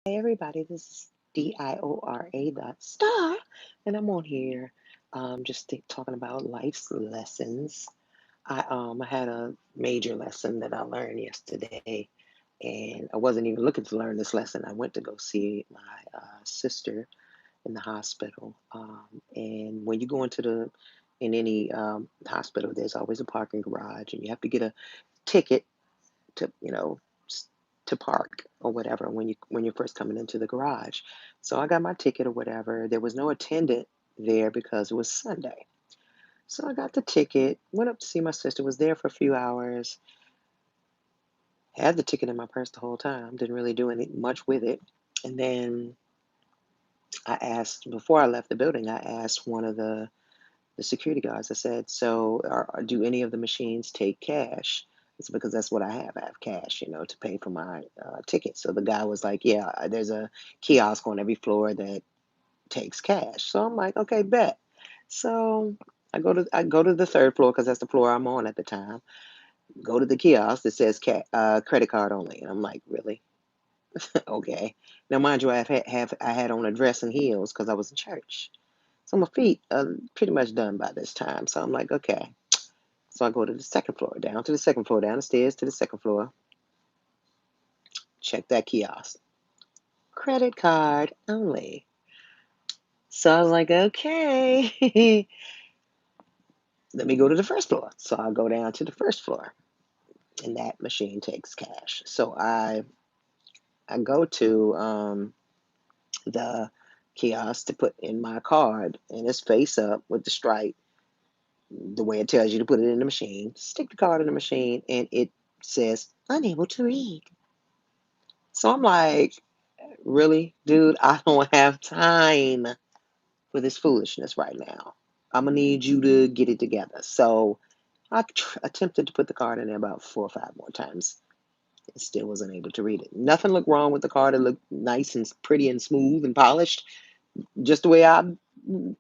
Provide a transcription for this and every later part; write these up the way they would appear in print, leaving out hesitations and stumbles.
Hey everybody, this is Diora dot star, and I'm on here just talking about life's lessons. I had a major lesson that I learned yesterday, and I wasn't even looking to learn this lesson. I went to go see my sister in the hospital, and when you go into the in any hospital, there's always a parking garage, and you have to get a ticket to to park or whatever when you're first coming into the garage. So I got my ticket or whatever. There was no attendant there because it was Sunday. So I got the ticket, went up to see my sister, was there for a few hours, had the ticket in my purse the whole time, didn't really do any much with it. And then I asked before I left the building, I asked one of the security guards. I said, "So, do any of the machines take cash?" It's because that's what I have. I have cash, to pay for my ticket. So the guy was like, "Yeah, there's a kiosk on every floor that takes cash." So I'm like, "Okay, bet." So I go to the third floor because that's the floor I'm on at the time. Go to the kiosk that says credit card only, and I'm like, "Really?" Okay. Now, mind you, I had on a dress and heels because I was in church. So my feet are pretty much done by this time. So I'm like, okay. So I go to the second floor, down to the second floor, down the stairs to the second floor, check that kiosk. Credit card only. So I was like, okay, let me go to the first floor. So I go down to the first floor, and that machine takes cash. So I go to the kiosk to put in my card, and it's face up with the stripe, the way it tells you to put it in the machine. Stick the card in the machine, and it says unable to read. So I'm like, really, dude, I don't have time for this foolishness right now. I'm gonna need you to get it together. So I attempted to put the card in there about 4 or 5 more times. It still wasn't able to read it. Nothing looked wrong with the card. It looked nice and pretty and smooth and polished, just the way I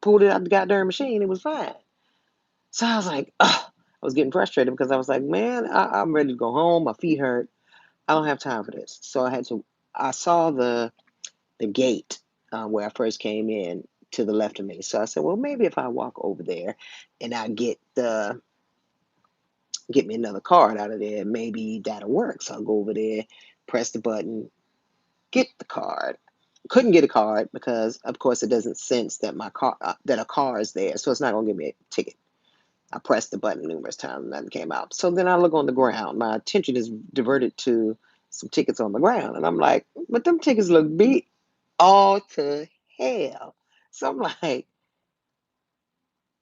pulled it out the goddamn machine. It was fine. So I was like, ugh. I was getting frustrated because I was like, man, I'm ready to go home. My feet hurt. I don't have time for this. So I had to. I saw the gate where I first came in to the left of me. So I said, well, maybe if I walk over there and I get me another card out of there, maybe that'll work. So I'll go over there, press the button, get the card. Couldn't get a card because, of course, it doesn't sense that my car that a car is there, so it's not gonna give me a ticket. I pressed the button numerous times, nothing came out. So then I look on the ground. My attention is diverted to some tickets on the ground, and I'm like, but them tickets look beat all to hell. So I'm like,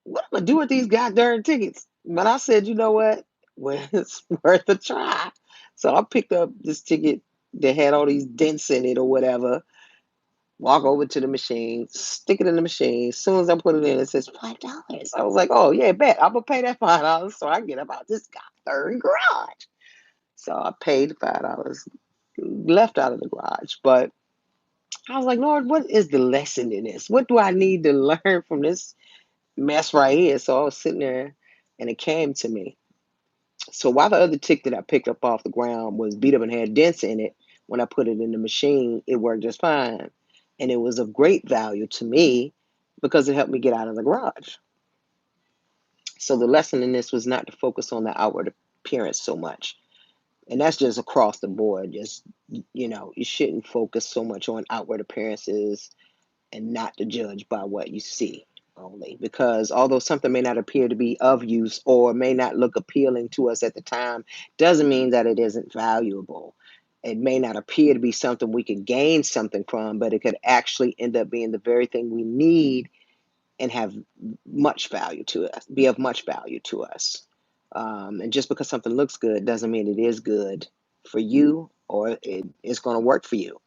what am I gonna do with these goddamn tickets? But I said, you know what? Well, it's worth a try. So I picked up this ticket that had all these dents in it or whatever. Walk over to the machine, stick it in the machine. As soon as I put it in, it says $5. I was like, oh yeah, bet I'm gonna pay that $5 so I can get about this goddamn garage. So I paid $5, left out of the garage. But I was like, Lord, what is the lesson in this? What do I need to learn from this mess right here? So I was sitting there and it came to me. So while the other tick that I picked up off the ground was beat up and had dents in it, when I put it in the machine, it worked just fine. And it was of great value to me because it helped me get out of the garage. So the lesson in this was not to focus on the outward appearance so much. And that's just across the board. Just, you shouldn't focus so much on outward appearances and not to judge by what you see only. Because although something may not appear to be of use or may not look appealing to us at the time, doesn't mean that it isn't valuable. It may not appear to be something we could gain something from, but it could actually end up being the very thing we need and have much value to us, be of much value to us. And just because something looks good doesn't mean it is good for you or it's going to work for you.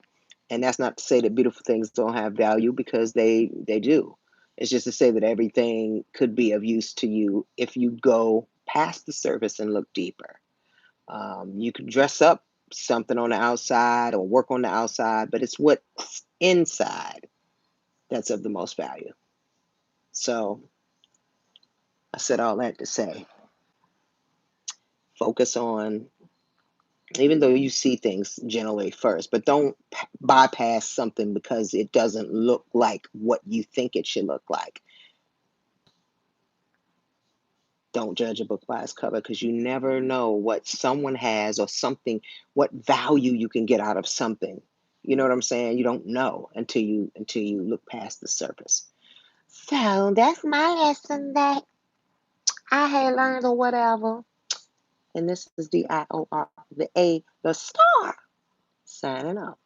And that's not to say that beautiful things don't have value because they do. It's just to say that everything could be of use to you if you go past the surface and look deeper. You can dress up something on the outside or work on the outside, but it's what's inside that's of the most value. So I said all that to say focus on even though you see things generally first, but don't bypass something because it doesn't look like what you think it should look like. Don't judge a book by its cover because you never know what someone has or something, what value you can get out of something. You know what I'm saying? You don't know until you look past the surface. So that's my lesson that I had learned or whatever. And this is the IOR, the A, the star, signing off.